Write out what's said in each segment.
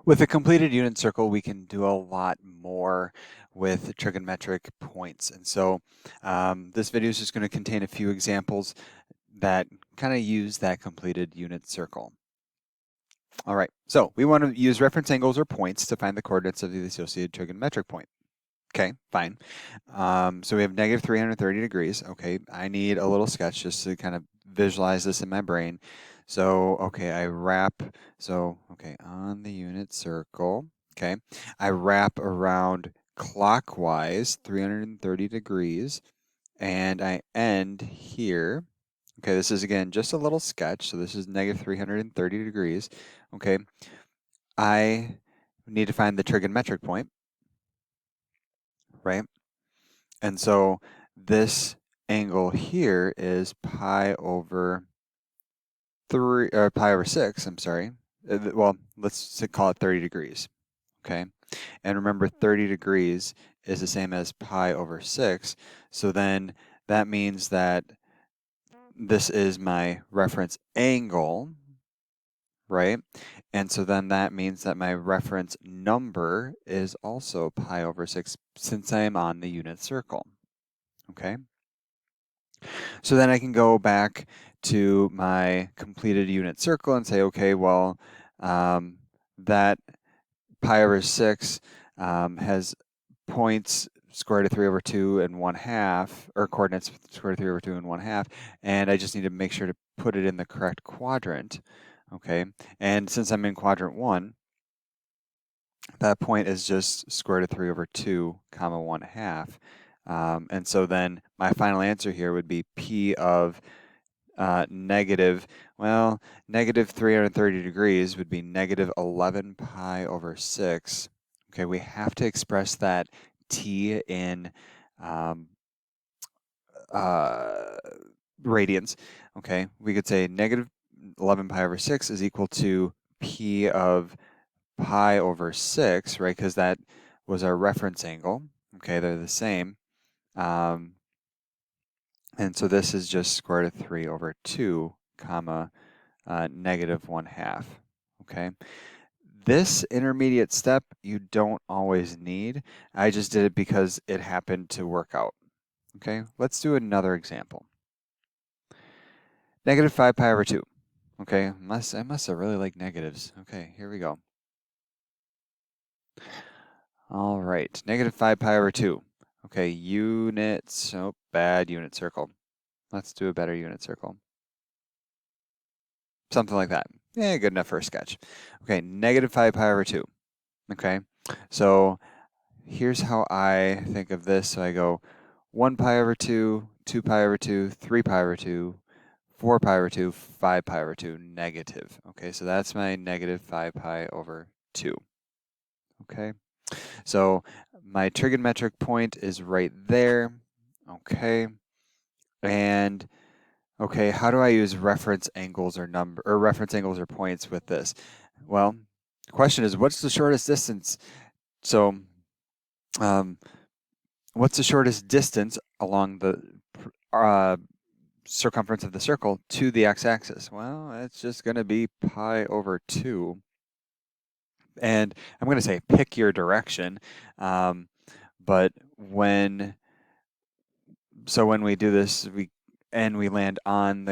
With a completed unit circle, we can do a lot more with trigonometric points. And so this video is just going to contain a few examples that kind of use that completed unit circle. All right, so we want to use reference angles or points to find the coordinates of the associated trigonometric point. Okay, fine. So we have negative 330 degrees. Okay, I need a little sketch just to kind of visualize this in my brain. So, okay, okay, on the unit circle, okay, I wrap around clockwise 330 degrees, and I end here. Okay, this is again just a little sketch, so this is negative 330 degrees. Okay, I need to find the trigonometric point, right? And so this angle here is pi over 6, I'm sorry. Well, let's call it 30 degrees, okay? And remember 30 degrees is the same as pi over 6, so then that means that this is my reference angle, right? And so then that means that my reference number is also pi over 6 since I am on the unit circle, okay? So then I can go back to my completed unit circle and say, okay, well, that pi over 6 has points square root of 3 over 2 and 1/2, or coordinates square root of 3 over 2 and 1/2, and I just need to make sure to put it in the correct quadrant, okay? And since I'm in quadrant 1, that point is just square root of 3 over 2 comma 1/2. And so then my final answer here would be P of negative 330 degrees would be negative 11 pi over 6. Okay, we have to express that t in radians. Okay, we could say negative 11 pi over 6 is equal to P of pi over 6, right? Because that was our reference angle. Okay, they're the same. And so this is just square root of 3 over 2, comma, negative 1/2. Okay. This intermediate step you don't always need. I just did it because it happened to work out. Okay, let's do another example. Negative 5 pi over 2. Okay, I must have really liked negatives. Okay, here we go. All right, negative 5 pi over 2. Okay, units. Oh, bad unit circle. Let's do a better unit circle. Something like that. Yeah, good enough for a sketch. Okay, negative 5 pi over 2. Okay, so here's how I think of this. So I go 1 pi over 2, 2 pi over 2, 3 pi over 2, 4 pi over 2, 5 pi over 2, negative. Okay, so that's my negative 5 pi over 2. Okay, so my trigonometric point is right there. Okay, and okay, how do I use reference angles or reference angles or points with this? Well, the question is, what's the shortest distance? So, what's the shortest distance along the circumference of the circle to the x-axis? Well, it's just going to be pi over 2. And I'm going to say pick your direction. But when we do this, we land on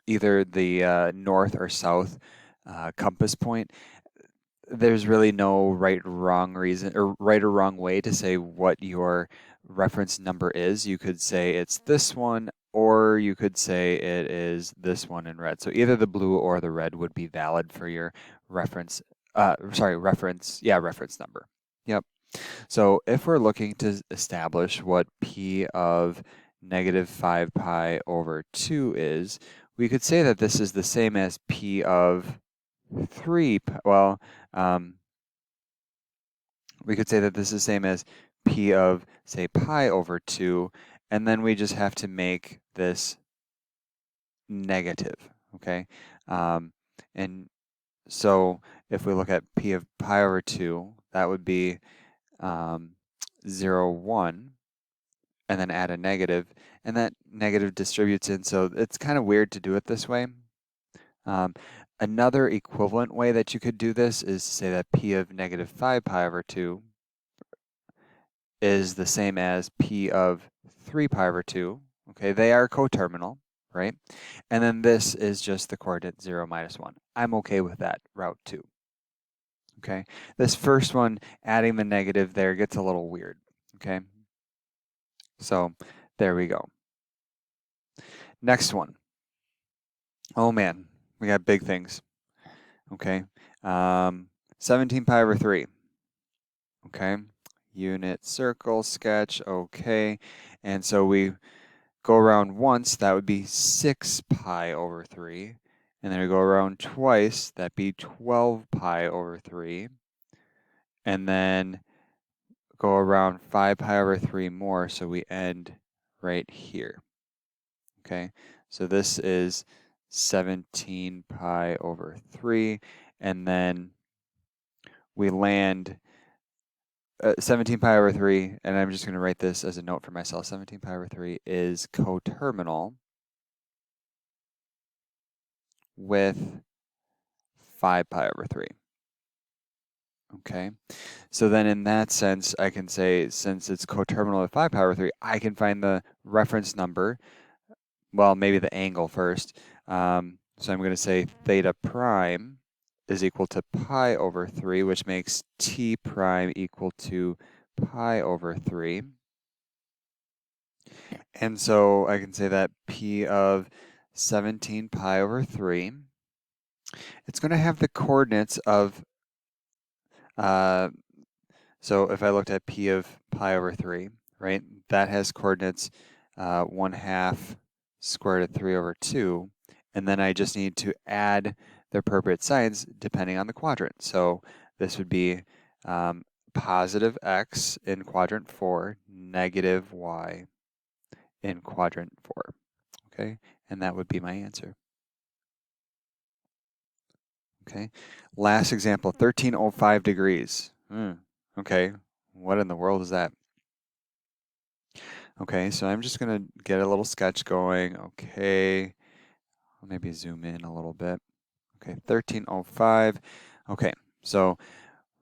either the north or south compass point, there's really no right or wrong reason or right or wrong way to say what your reference number is. You could say it's this one, or you could say it is this one in red. So either the blue or the red would be valid for your reference reference number. Yep. So if we're looking to establish what P of negative 5 pi over 2 is, we could say that this is the same as P of 3, we could say that this is the same as P of, say, pi over 2, and then we just have to make this negative, okay? And so if we look at P of pi over 2, that would be 0, 1, and then add a negative, and that negative distributes in, so it's kind of weird to do it this way. Another equivalent way that you could do this is to say that p of negative 5 pi over 2 is the same as p of 3 pi over 2. Okay, they are coterminal, right? And then this is just the coordinate 0, minus 1. I'm okay with that route too. Okay, this first one, adding the negative there gets a little weird. Okay, so there we go. Next one. Oh man, we got big things. Okay, 17 pi over 3. Okay, unit circle sketch. Okay, and so we go around once, that would be 6 pi over 3. And then we go around twice, that'd be 12 pi over 3. And then go around 5 pi over 3 more, so we end right here. Okay, so this is 17 pi over 3, and then we land 17 pi over 3, and I'm just going to write this as a note for myself. 17 pi over 3 is coterminal with 5 pi over 3. Okay, so then in that sense, I can say, since it's coterminal with 5 pi over 3, I can find the reference number, well, maybe the angle first. So I'm going to say theta prime is equal to pi over 3, which makes t prime equal to pi over 3. And so I can say that p of 17 pi over 3, it's going to have the coordinates of, so if I looked at p of pi over 3, right, that has coordinates 1/2 square root of 3 over 2, and then I just need to add the appropriate signs depending on the quadrant. So this would be positive x in quadrant 4, negative y in quadrant 4, okay? And that would be my answer. Okay, last example, 1305 degrees. Okay, what in the world is that? Okay, so I'm just gonna get a little sketch going. Okay, I'll maybe zoom in a little bit. Okay, 1305. Okay, so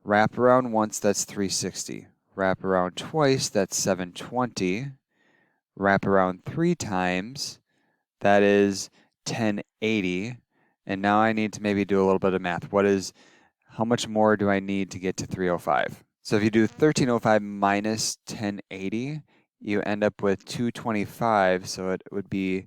wrap around once, that's 360. Wrap around twice, that's 720. Wrap around 3 times, that is 1080. And now I need to maybe do a little bit of math. How much more do I need to get to 305? So if you do 1305 minus 1080, you end up with 225, so it would be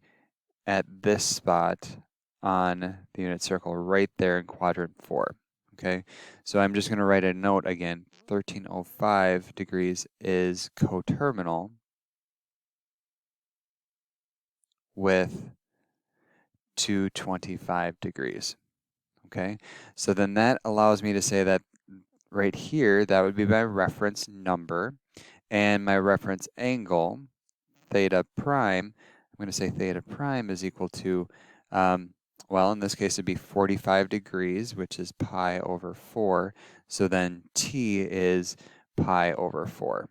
at this spot on the unit circle right there in quadrant 4. Okay, so I'm just going to write a note again. 1305 degrees is coterminal with 225 degrees. Okay, so then that allows me to say that right here, that would be my reference number, and my reference angle, theta prime, I'm going to say theta prime is equal to, well, in this case, it'd be 45 degrees, which is pi over 4. So then t is pi over 4.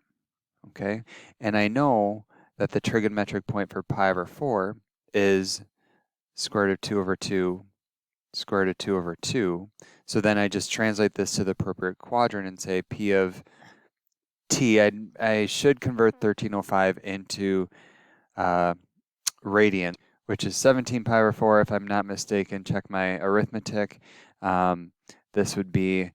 Okay, and I know that the trigonometric point for pi over 4 is square root of 2 over 2, square root of 2 over 2. So then I just translate this to the appropriate quadrant and say p of t. I should convert 1305 into radians, which is 17 pi over 4 if I'm not mistaken. Check my arithmetic. This would be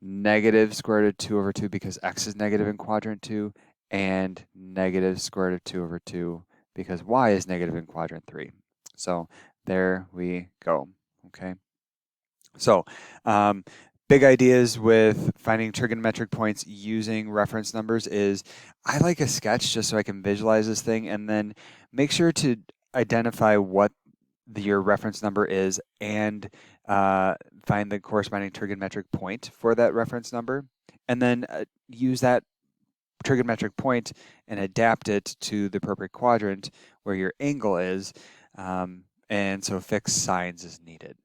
negative square root of 2 over 2 because x is negative in quadrant 2, and negative square root of 2 over 2 because y is negative in quadrant 3. So there we go. Okay. So big ideas with finding trigonometric points using reference numbers is I like a sketch just so I can visualize this thing, and then make sure to identify what your reference number is and find the corresponding trigonometric point for that reference number, and then use that trigonometric point and adapt it to the appropriate quadrant where your angle is, and so fixed signs is needed.